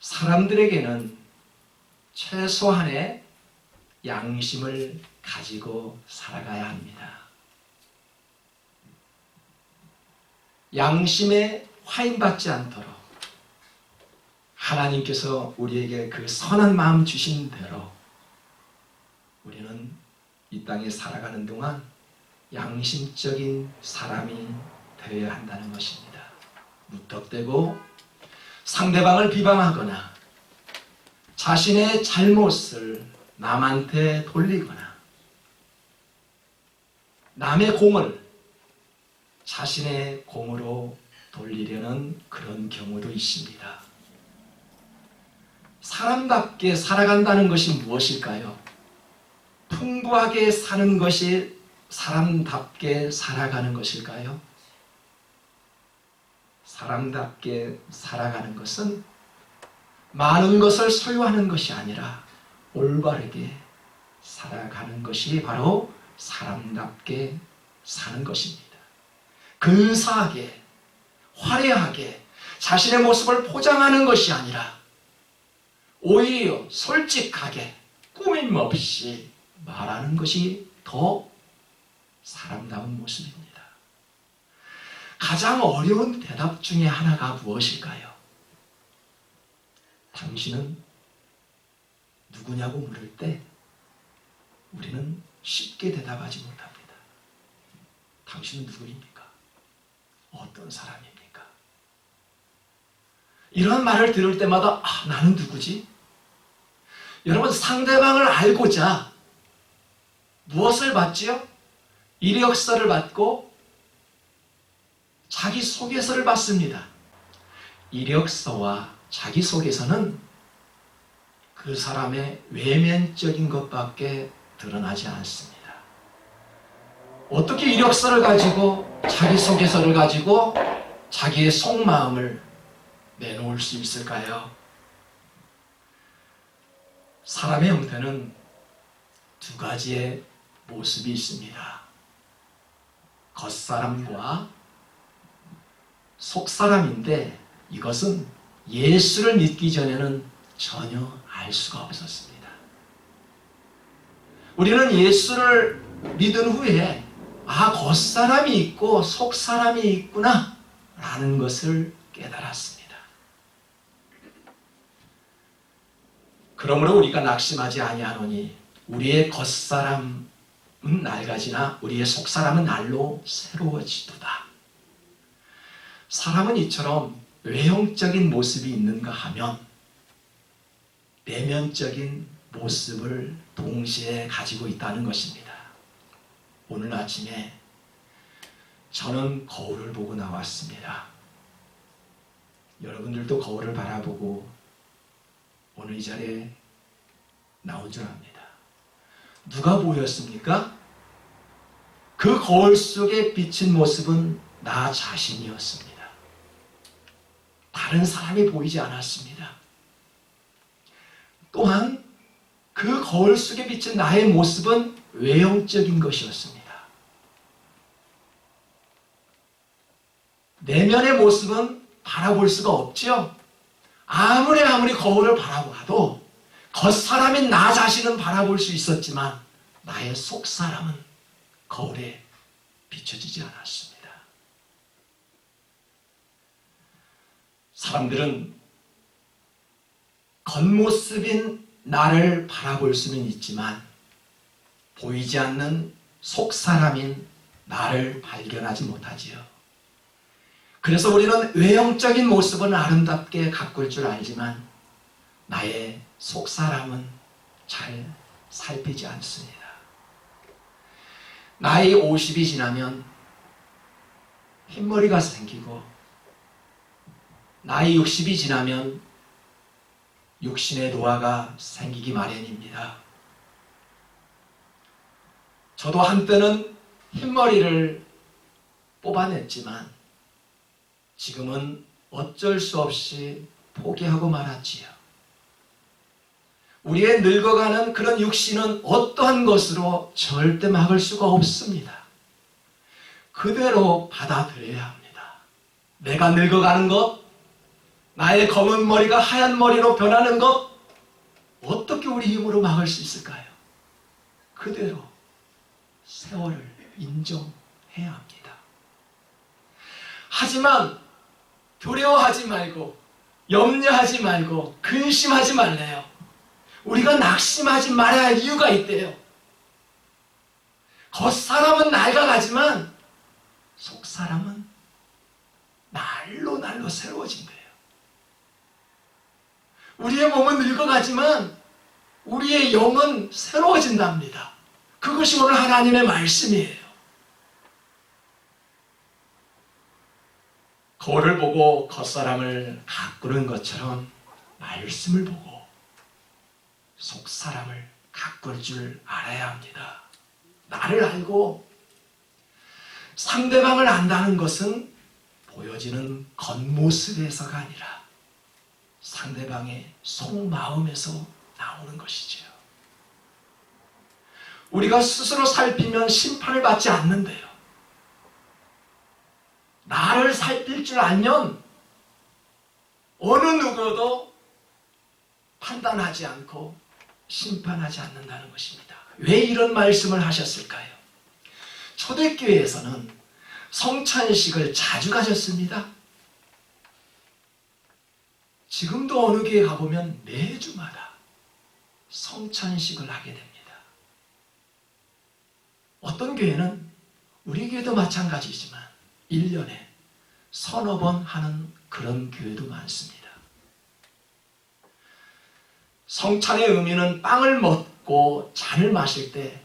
사람들에게는 최소한의 양심을 가지고 살아가야 합니다. 양심에 화인받지 않도록 하나님께서 우리에게 그 선한 마음 주신 대로 우리는 이 땅에 살아가는 동안 양심적인 사람이 되어야 한다는 것입니다. 무턱대고 상대방을 비방하거나 자신의 잘못을 남한테 돌리거나 남의 공을 자신의 공으로 돌리려는 그런 경우도 있습니다. 사람답게 살아간다는 것이 무엇일까요? 풍부하게 사는 것이 사람답게 살아가는 것일까요? 사람답게 살아가는 것은 많은 것을 소유하는 것이 아니라 올바르게 살아가는 것이 바로 사람답게 사는 것입니다. 근사하게, 화려하게 자신의 모습을 포장하는 것이 아니라 오히려 솔직하게 꾸밈 없이 말하는 것이 더 사람다운 모습입니다. 가장 어려운 대답 중에 하나가 무엇일까요? 당신은 누구냐고 물을 때 우리는 쉽게 대답하지 못합니다. 당신은 누구입니까? 어떤 사람입니까? 이런 말을 들을 때마다 나는 누구지? 여러분, 상대방을 알고자 무엇을 받지요? 이력서를 받고 자기소개서를 받습니다. 이력서와 자기소개서는 그 사람의 외면적인 것밖에 드러나지 않습니다. 어떻게 이력서를 가지고 자기소개서를 가지고 자기의 속마음을 내놓을 수 있을까요? 사람의 형태는 두 가지의 모습이 있습니다. 겉사람과 속사람인데 이것은 예수를 믿기 전에는 전혀 알 수가 없었습니다. 우리는 예수를 믿은 후에 겉사람이 있고 속사람이 있구나 라는 것을 깨달았습니다. 그러므로 우리가 낙심하지 아니하노니 우리의 겉사람은 낡아지나 우리의 속사람은 날로 새로워지도다. 사람은 이처럼 외형적인 모습이 있는가 하면 내면적인 모습을 동시에 가지고 있다는 것입니다. 오늘 아침에 저는 거울을 보고 나왔습니다. 여러분들도 거울을 바라보고 오늘 이 자리에 나온 줄 압니다. 누가 보였습니까? 그 거울 속에 비친 모습은 나 자신이었습니다. 다른 사람이 보이지 않았습니다. 또한 그 거울 속에 비친 나의 모습은 외형적인 것이었습니다. 내면의 모습은 바라볼 수가 없죠. 아무리 거울을 바라봐도 겉사람인 나 자신은 바라볼 수 있었지만 나의 속사람은 거울에 비춰지지 않았습니다. 사람들은 겉모습인 나를 바라볼 수는 있지만 보이지 않는 속사람인 나를 발견하지 못하지요. 그래서 우리는 외형적인 모습은 아름답게 가꿀 줄 알지만 나의 속사람은 잘 살피지 않습니다. 나이 50이 지나면 흰머리가 생기고 나이 60이 지나면 육신의 노화가 생기기 마련입니다. 저도 한때는 흰머리를 뽑아냈지만 지금은 어쩔 수 없이 포기하고 말았지요. 우리의 늙어가는 그런 육신은 어떠한 것으로 절대 막을 수가 없습니다. 그대로 받아들여야 합니다. 내가 늙어가는 것, 나의 검은 머리가 하얀 머리로 변하는 것 어떻게 우리 힘으로 막을 수 있을까요? 그대로 세월을 인정해야 합니다. 하지만 두려워하지 말고 염려하지 말고 근심하지 말래요. 우리가 낙심하지 말아야 할 이유가 있대요. 겉사람은 낡아가지만 속사람은 날로 날로 새로워진대요. 우리의 몸은 늙어가지만 우리의 영은 새로워진답니다. 그것이 오늘 하나님의 말씀이에요. 거울을 보고 겉사람을 가꾸는 것처럼 말씀을 보고 속사람을 가꿀 줄 알아야 합니다. 나를 알고 상대방을 안다는 것은 보여지는 겉모습에서가 아니라 상대방의 속마음에서 나오는 것이지요. 우리가 스스로 살피면 심판을 받지 않는데요. 나를 살필 줄 알면 어느 누구도 판단하지 않고 심판하지 않는다는 것입니다. 왜 이런 말씀을 하셨을까요? 초대교회에서는 성찬식을 자주 가졌습니다. 지금도 어느 교회 가보면 매주마다 성찬식을 하게 됩니다. 어떤 교회는 우리 교회도 마찬가지지만 1년에 서너 번 하는 그런 교회도 많습니다. 성찬의 의미는 빵을 먹고 잔을 마실 때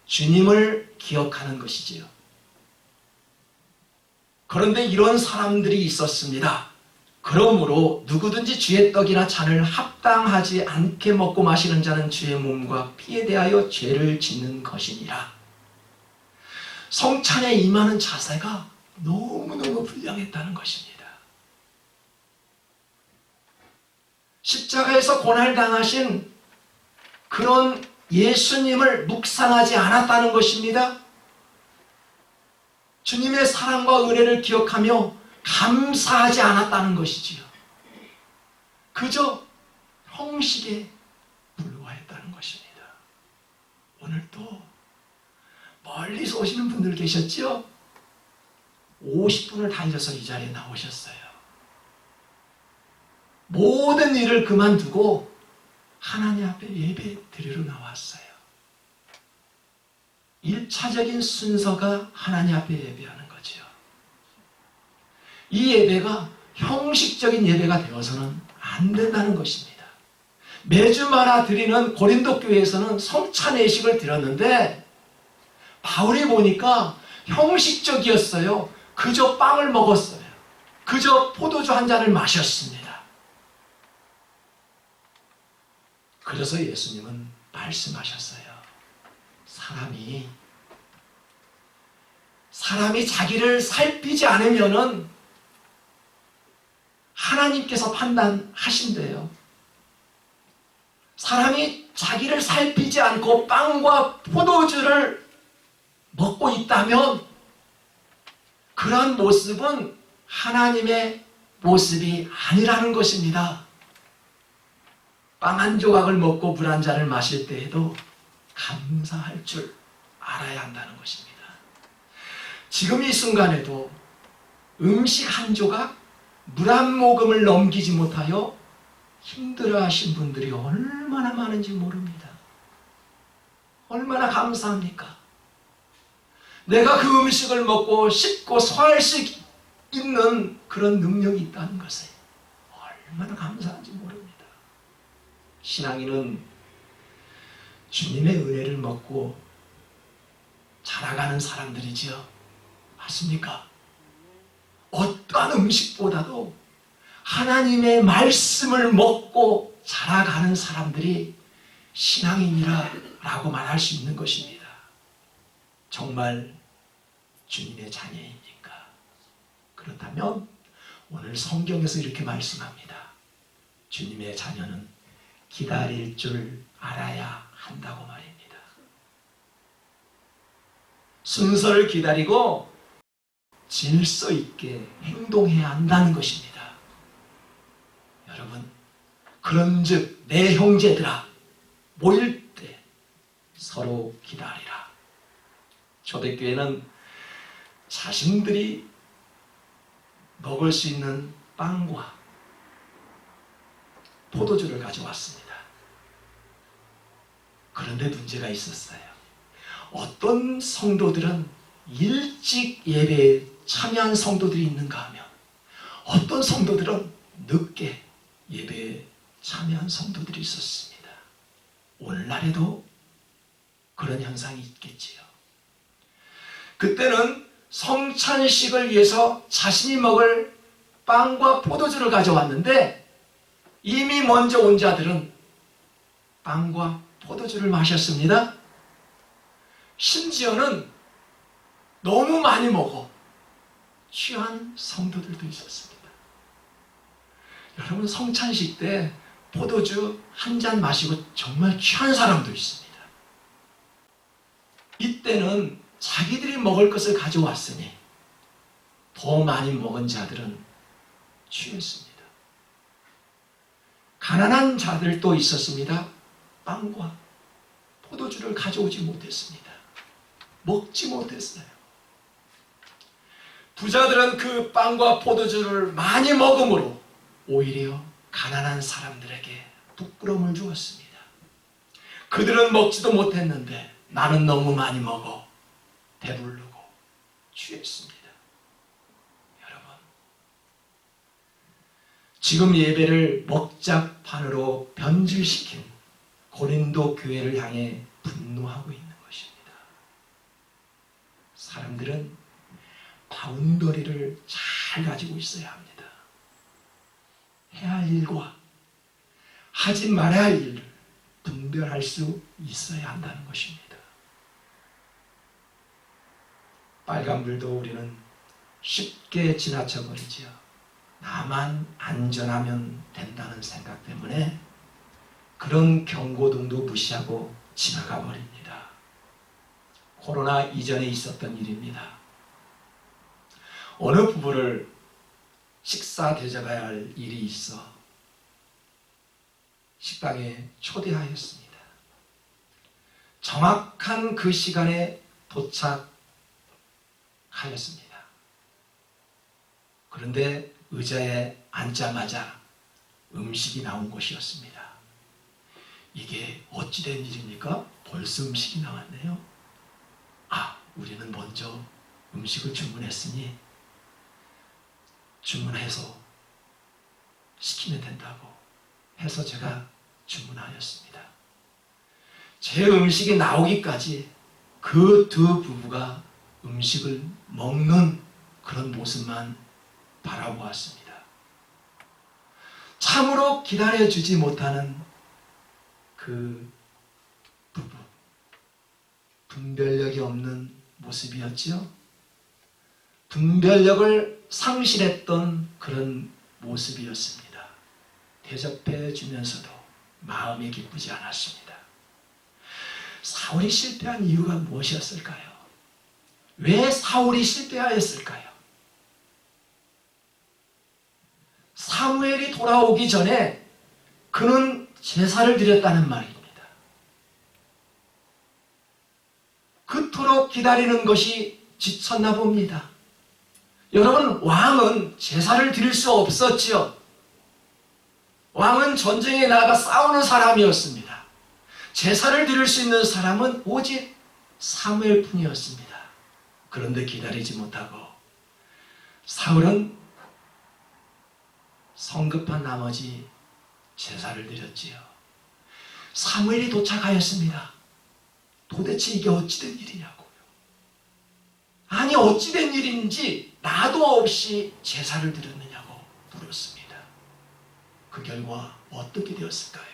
주님을 기억하는 것이지요. 그런데 이런 사람들이 있었습니다. 그러므로 누구든지 주의 떡이나 잔을 합당하지 않게 먹고 마시는 자는 주의 몸과 피에 대하여 죄를 짓는 것이니라. 성찬에 임하는 자세가 너무너무 불량했다는 것입니다. 십자가에서 고난당하신 그런 예수님을 묵상하지 않았다는 것입니다. 주님의 사랑과 은혜를 기억하며 감사하지 않았다는 것이지요. 그저 형식에 불과했다는 것입니다. 오늘 또 멀리서 오시는 분들 계셨죠? 50분을 달려서 이 자리에 나오셨어요. 모든 일을 그만두고 하나님 앞에 예배 드리러 나왔어요. 1차적인 순서가 하나님 앞에 예배하는 거죠. 이 예배가 형식적인 예배가 되어서는 안 된다는 것입니다. 매주마다 드리는 고린도 교회에서는 성찬 예식을 드렸는데 바울이 보니까 형식적이었어요. 그저 빵을 먹었어요. 그저 포도주 한 잔을 마셨습니다. 그래서 예수님은 말씀하셨어요. 사람이 자기를 살피지 않으면은 하나님께서 판단하신대요. 사람이 자기를 살피지 않고 빵과 포도주를 먹고 있다면 그러한 모습은 하나님의 모습이 아니라는 것입니다. 빵 한 조각을 먹고 물 한 잔을 마실 때에도 감사할 줄 알아야 한다는 것입니다. 지금 이 순간에도 음식 한 조각, 물 한 모금을 넘기지 못하여 힘들어하신 분들이 얼마나 많은지 모릅니다. 얼마나 감사합니까? 내가 그 음식을 먹고 씹고 소화할 수 있는 그런 능력이 있다는 것에 얼마나 감사한지 모릅니다. 신앙인은 주님의 은혜를 먹고 자라가는 사람들이지요. 맞습니까? 어떠한 음식보다도 하나님의 말씀을 먹고 자라가는 사람들이 신앙인이라고 말할 수 있는 것입니다. 정말 주님의 자녀입니까? 그렇다면 오늘 성경에서 이렇게 말씀합니다. 주님의 자녀는 기다릴 줄 알아야 한다고 말입니다. 순서를 기다리고 질서 있게 행동해야 한다는 것입니다. 여러분, 그런즉 내 형제들아 모일 때 서로 기다리라. 초대교회는 자신들이 먹을 수 있는 빵과 포도주를 가져왔습니다. 그런데 문제가 있었어요. 어떤 성도들은 일찍 예배에 참여한 성도들이 있는가 하면 어떤 성도들은 늦게 예배에 참여한 성도들이 있었습니다. 오늘날에도 그런 현상이 있겠지요. 그때는 성찬식을 위해서 자신이 먹을 빵과 포도주를 가져왔는데 이미 먼저 온 자들은 빵과 포도주를 마셨습니다. 심지어는 너무 많이 먹어 취한 성도들도 있었습니다. 여러분, 성찬식 때 포도주 한 잔 마시고 정말 취한 사람도 있습니다. 이때는 자기들이 먹을 것을 가져왔으니 더 많이 먹은 자들은 취했습니다. 가난한 자들도 있었습니다. 빵과 포도주를 가져오지 못했습니다. 먹지 못했어요. 부자들은 그 빵과 포도주를 많이 먹음으로 오히려 가난한 사람들에게 부끄러움을 주었습니다. 그들은 먹지도 못했는데 나는 너무 많이 먹어 배부르고 취했습니다. 여러분, 지금 예배를 먹자판으로 변질시킨 고린도 교회를 향해 분노하고 있는 것입니다. 사람들은 바운더리를 잘 가지고 있어야 합니다. 해야 할 일과 하지 말아야 할 일을 분별할 수 있어야 한다는 것입니다. 빨간불도 우리는 쉽게 지나쳐 버리지요. 나만 안전하면 된다는 생각 때문에 그런 경고등도 무시하고 지나가 버립니다. 코로나 이전에 있었던 일입니다. 어느 부부를 식사 대접해야 할 일이 있어 식당에 초대하였습니다. 정확한 그 시간에 도착하였습니다. 그런데 의자에 앉자마자 음식이 나온 것이었습니다. 이게 어찌된 일입니까? 벌써 음식이 나왔네요. 우리는 먼저 음식을 주문했으니 주문해서 시키면 된다고 해서 제가 주문하였습니다. 제 음식이 나오기까지 그 두 부부가 음식을 먹는 그런 모습만 바라보았습니다. 참으로 기다려주지 못하는 그 부부, 분별력이 없는 모습이었지요. 분별력을 상실했던 그런 모습이었습니다. 대접해 주면서도 마음이 기쁘지 않았습니다. 사울이 실패한 이유가 무엇이었을까요? 왜 사울이 실패하였을까요? 사무엘이 돌아오기 전에 그는 제사를 드렸다는 말입니다. 그토록 기다리는 것이 지쳤나 봅니다. 여러분, 왕은 제사를 드릴 수 없었지요. 왕은 전쟁에 나가 싸우는 사람이었습니다. 제사를 드릴 수 있는 사람은 오직 사무엘뿐이었습니다. 그런데 기다리지 못하고 사울은 성급한 나머지 제사를 드렸지요. 사무엘이 도착하였습니다. 도대체 이게 어찌된 일이냐고요. 아니, 어찌된 일인지 나도 없이 제사를 드렸느냐고 물었습니다. 그 결과 어떻게 되었을까요?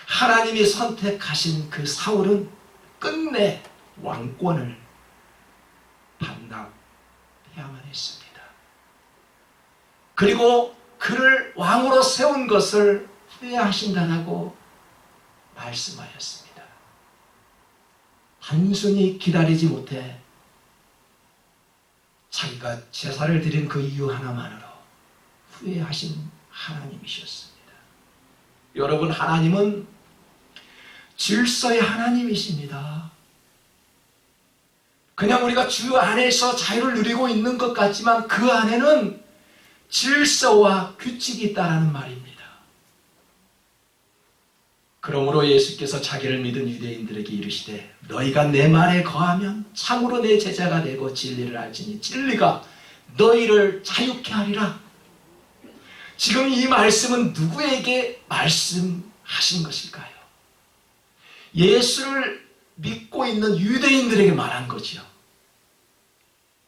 하나님이 선택하신 그 사울은 끝내 왕권을 반납해야만 했습니다. 그리고 그를 왕으로 세운 것을 후회하신다고 말씀하였습니다. 단순히 기다리지 못해 자기가 제사를 드린 그 이유 하나만으로 후회하신 하나님이셨습니다. 여러분, 하나님은 질서의 하나님이십니다. 그냥 우리가 주 안에서 자유를 누리고 있는 것 같지만 그 안에는 질서와 규칙이 있다는 말입니다. 그러므로 예수께서 자기를 믿은 유대인들에게 이르시되 너희가 내 말에 거하면 참으로 내 제자가 되고 진리를 알지니 진리가 너희를 자유케 하리라. 지금 이 말씀은 누구에게 말씀하신 것일까요? 예수를 믿고 있는 유대인들에게 말한 거지요.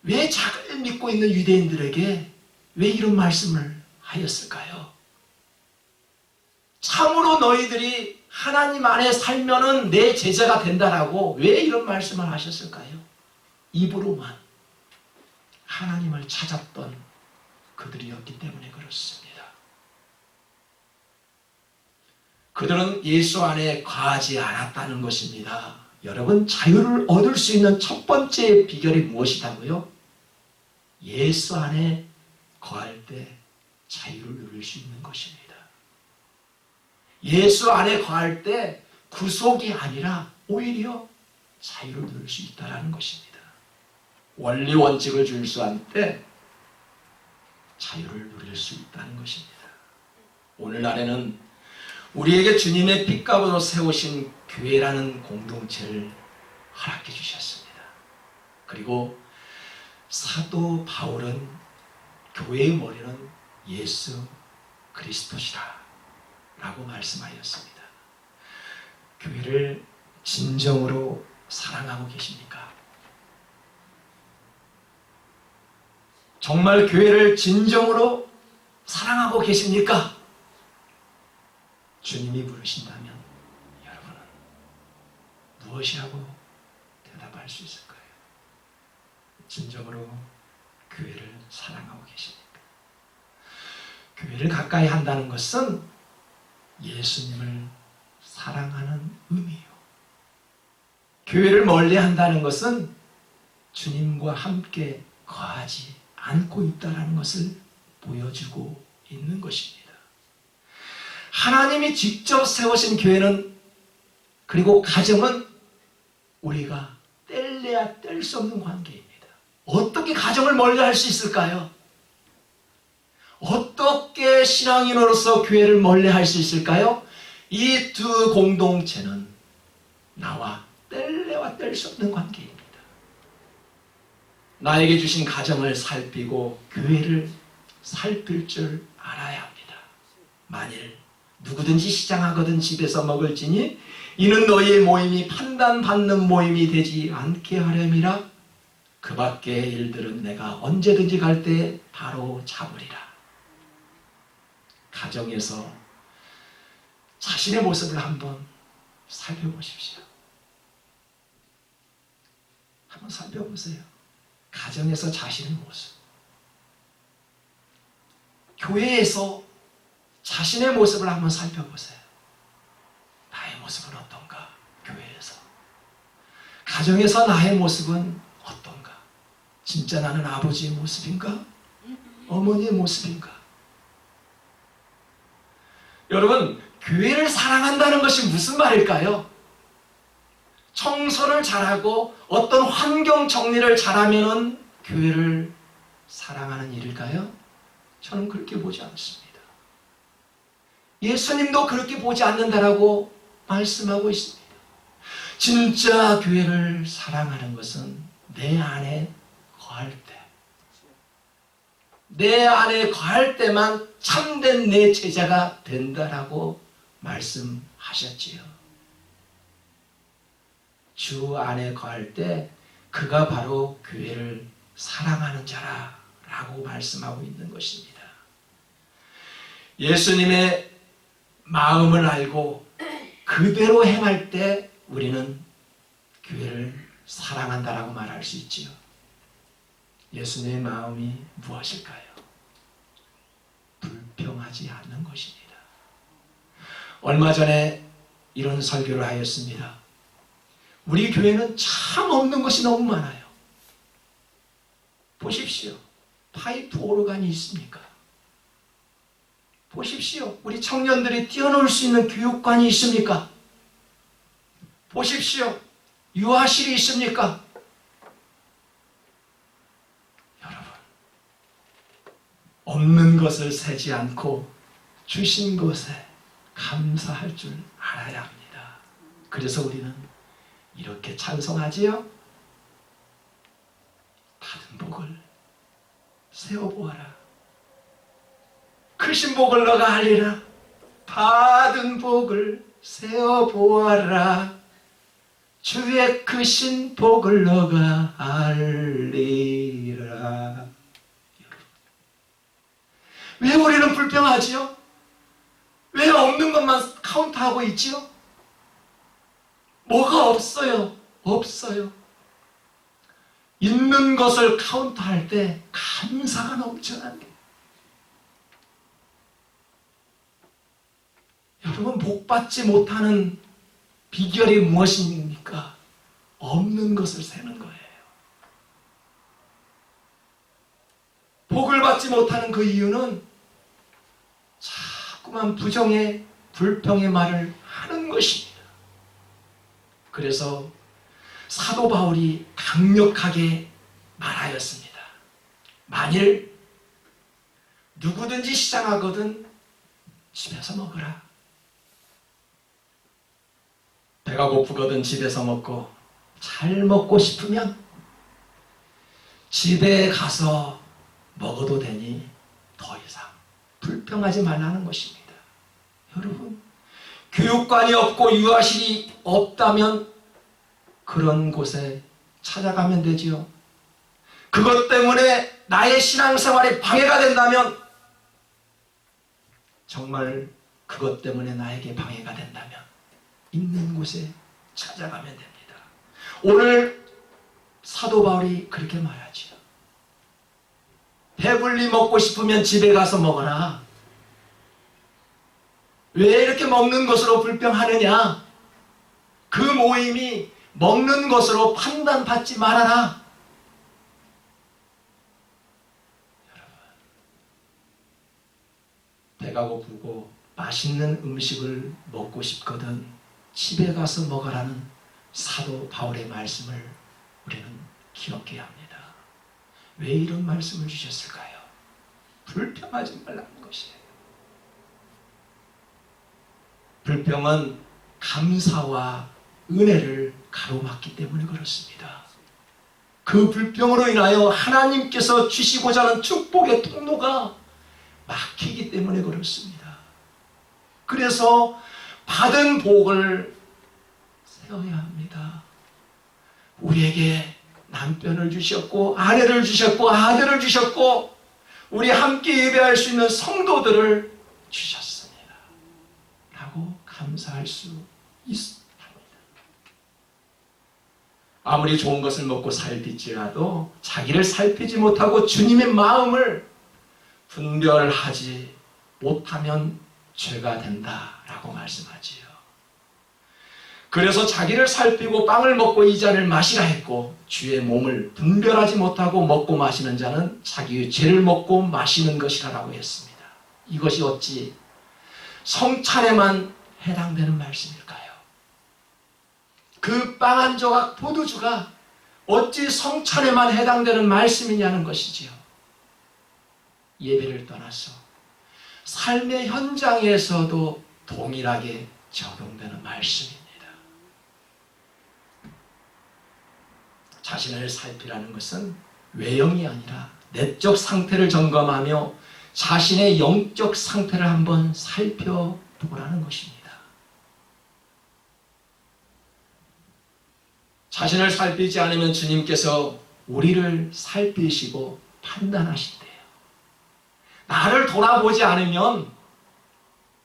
왜 자기를 믿고 있는 유대인들에게 왜 이런 말씀을 하였을까요? 참으로 너희들이 하나님 안에 살면은 내 제자가 된다라고 왜 이런 말씀을 하셨을까요? 입으로만 하나님을 찾았던 그들이었기 때문에 그렇습니다. 그들은 예수 안에 거하지 않았다는 것입니다. 여러분, 자유를 얻을 수 있는 첫 번째 비결이 무엇이라고요? 예수 안에 거할 때 자유를 누릴 수 있는 것입니다. 예수 안에 거할 때 구속이 아니라 오히려 자유를 누릴 수 있다는 것입니다. 원리 원칙을 준수할 때 자유를 누릴 수 있다는 것입니다. 오늘날에는 우리에게 주님의 핏값으로 세우신 교회라는 공동체를 허락해 주셨습니다. 그리고 사도 바울은 교회의 머리는 예수 그리스도시라 라고 말씀하였습니다. 교회를 진정으로 사랑하고 계십니까? 정말 교회를 진정으로 사랑하고 계십니까? 주님이 부르신다면 여러분은 무엇이라고 대답할 수 있을까요? 진정으로 교회를 사랑하고 계십니까? 교회를 가까이 한다는 것은 예수님을 사랑하는 의미예요. 교회를 멀리 한다는 것은 주님과 함께 거하지 않고 있다는 것을 보여주고 있는 것입니다. 하나님이 직접 세우신 교회는 그리고 가정은 우리가 뗄래야 뗄 수 없는 관계입니다. 어떻게 가정을 멀리할 수 있을까요? 어떻게 신앙인으로서 교회를 멀리할 수 있을까요? 이 두 공동체는 나와 뗄래야 뗄 수 없는 관계입니다. 나에게 주신 가정을 살피고 교회를 살필 줄 알아야 합니다. 만일 누구든지 시장하거든 집에서 먹을지니 이는 너희의 모임이 판단받는 모임이 되지 않게 하렴이라. 그 밖의 일들은 내가 언제든지 갈 때 바로 잡으리라. 가정에서 자신의 모습을 한번 살펴보십시오. 한번 살펴보세요. 가정에서 자신의 모습. 교회에서 자신의 모습을 한번 살펴보세요. 나의 모습은 어떤가? 교회에서. 가정에서 나의 모습은 어떤가? 진짜 나는 아버지의 모습인가? 어머니의 모습인가? 여러분, 교회를 사랑한다는 것이 무슨 말일까요? 청소를 잘하고 어떤 환경 정리를 잘하면 교회를 사랑하는 일일까요? 저는 그렇게 보지 않습니다. 예수님도 그렇게 보지 않는다라고 말씀하고 있습니다. 진짜 교회를 사랑하는 것은 내 안에 거할 때, 내 안에 거할 때만 참된 내 제자가 된다라고 말씀하셨지요. 주 안에 거할 때 그가 바로 교회를 사랑하는 자라라고 말씀하고 있는 것입니다. 예수님의 마음을 알고 그대로 행할 때 우리는 교회를 사랑한다라고 말할 수 있지요. 예수님의 마음이 무엇일까요? 불평하지 않는 것입니다. 얼마 전에 이런 설교를 하였습니다. 우리 교회는 참 없는 것이 너무 많아요. 보십시오. 파이프 오르간이 있습니까? 보십시오. 우리 청년들이 뛰어놀 수 있는 교육관이 있습니까? 보십시오. 유아실이 있습니까? 여러분, 없는 것을 세지 않고 주신 것에 감사할 줄 알아야 합니다. 그래서 우리는 이렇게 찬송하지요. 받은 복을 세어보아라. 크신 복을 너가 알리라. 받은 복을 세어보아라. 주의 크신 복을 너가 알리라. 왜 우리는 불평하지요? 왜 없는 것만 카운트하고 있지요? 뭐가 없어요? 없어요. 있는 것을 카운트할 때 감사가 넘쳐나게. 여러분, 복받지 못하는 비결이 무엇입니까? 없는 것을 세는 거예요. 복을 받지 못하는 그 이유는 자꾸만 부정의, 불평의 말을 하는 것입니다. 그래서 사도 바울이 강력하게 말하였습니다. 만일 누구든지 시장하거든 집에서 먹으라. 배가 고프거든 집에서 먹고, 잘 먹고 싶으면 집에 가서 먹어도 되니 더 이상 불평하지 말라는 것입니다. 여러분, 교육관이 없고 유아실이 없다면 그런 곳에 찾아가면 되지요. 그것 때문에 나의 신앙생활에 방해가 된다면, 정말 그것 때문에 나에게 방해가 된다면 있는 곳에 찾아가면 됩니다. 오늘 사도 바울이 그렇게 말하지요. 배불리 먹고 싶으면 집에 가서 먹어라. 왜 이렇게 먹는 것으로 불평하느냐? 그 모임이 먹는 것으로 판단받지 말아라. 여러분, 배가 고프고 맛있는 음식을 먹고 싶거든 집에 가서 먹으라는 사도 바울의 말씀을 우리는 기억해야 합니다. 왜 이런 말씀을 주셨을까요? 불평하지 말라는 것이에요. 불평은 감사와 은혜를 가로막기 때문에 그렇습니다. 그 불평으로 인하여 하나님께서 주시고자 하는 축복의 통로가 막히기 때문에 그렇습니다. 그래서 받은 복을 세워야 합니다. 우리에게 남편을 주셨고, 아내를 주셨고, 아들을 주셨고, 우리 함께 예배할 수 있는 성도들을 주셨습니다. 라고 감사할 수 있습니다. 아무리 좋은 것을 먹고 살필지라도 자기를 살피지 못하고 주님의 마음을 분별하지 못하면 죄가 된다라고 말씀하지요. 그래서 자기를 살피고 빵을 먹고 이 잔을 마시라 했고, 주의 몸을 분별하지 못하고 먹고 마시는 자는 자기의 죄를 먹고 마시는 것이라고 했습니다. 이것이 어찌 성찬에만 해당되는 말씀일까요? 그 빵 한 조각 포도주가 어찌 성찬에만 해당되는 말씀이냐는 것이지요. 예배를 떠나서 삶의 현장에서도 동일하게 적용되는 말씀입니다. 자신을 살피라는 것은 외형이 아니라 내적 상태를 점검하며 자신의 영적 상태를 한번 살펴보라는 것입니다. 자신을 살피지 않으면 주님께서 우리를 살피시고 판단하신대요. 나를 돌아보지 않으면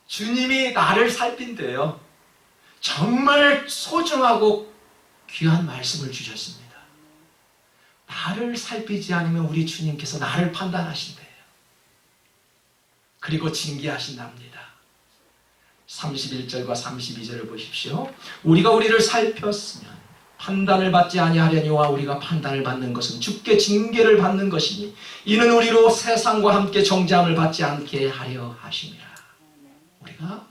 주님이 나를 살핀대요. 정말 소중하고 귀한 말씀을 주셨습니다. 나를 살피지 않으면 우리 주님께서 나를 판단하신대요. 그리고 징계하신답니다. 31절과 32절을 보십시오. 우리가 우리를 살폈으면 판단을 받지 아니하려니와 우리가 판단을 받는 것은 주께 징계를 받는 것이니 이는 우리로 세상과 함께 정죄함을 받지 않게 하려 하심이라. 우리가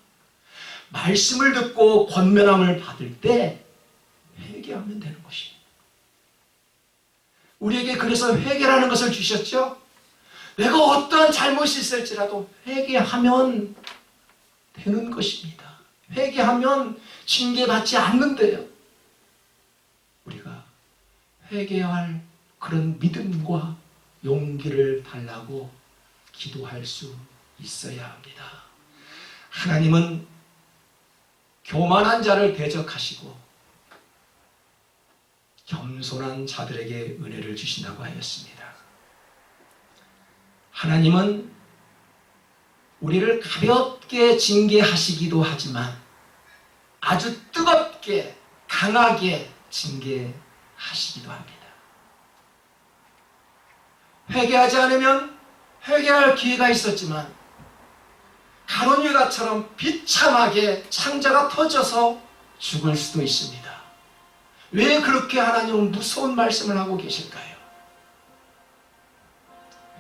말씀을 듣고 권면함을 받을 때 회개하면 되는 것입니다. 우리에게 그래서 회개라는 것을 주셨죠. 내가 어떠한 잘못이 있을지라도 회개하면 되는 것입니다. 회개하면 징계받지 않는데요. 우리가 회개할 그런 믿음과 용기를 달라고 기도할 수 있어야 합니다. 하나님은 교만한 자를 대적하시고 겸손한 자들에게 은혜를 주신다고 하였습니다. 하나님은 우리를 가볍게 징계하시기도 하지만 아주 뜨겁게 강하게 징계하시기도 합니다. 회개하지 않으면 회개할 기회가 있었지만 가룟 유다처럼 비참하게 창자가 터져서 죽을 수도 있습니다. 왜 그렇게 하나님은 무서운 말씀을 하고 계실까요?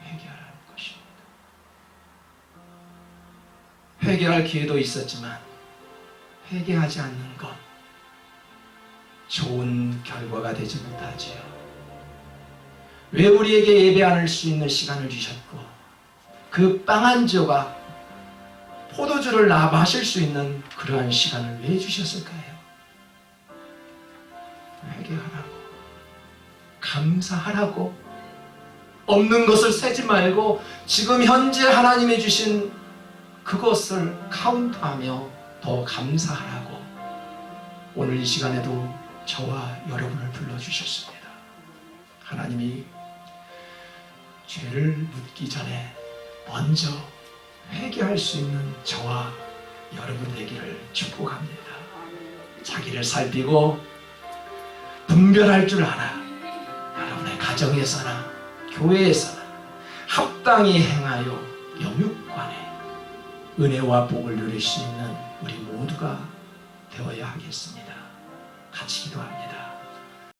회개하라는 것입니다. 회개할 기회도 있었지만 회개하지 않는 것 좋은 결과가 되지 못하지요. 왜 우리에게 예배할 수 있는 시간을 주셨고 그 빵 한 조각 포도주를 마실 수 있는 그러한 시간을 왜 주셨을까요? 회개하라고, 감사하라고, 없는 것을 세지 말고 지금 현재 하나님이 주신 그것을 카운트하며 더 감사하라고 오늘 이 시간에도 저와 여러분을 불러주셨습니다. 하나님이 죄를 묻기 전에 먼저 회개할 수 있는 저와 여러분 되기를 축복합니다. 자기를 살피고 분별할 줄 알아 여러분의 가정에서나 교회에서나 합당히 행하여 영육간에 은혜와 복을 누릴 수 있는 우리 모두가 되어야 하겠습니다. 같이 기도합니다.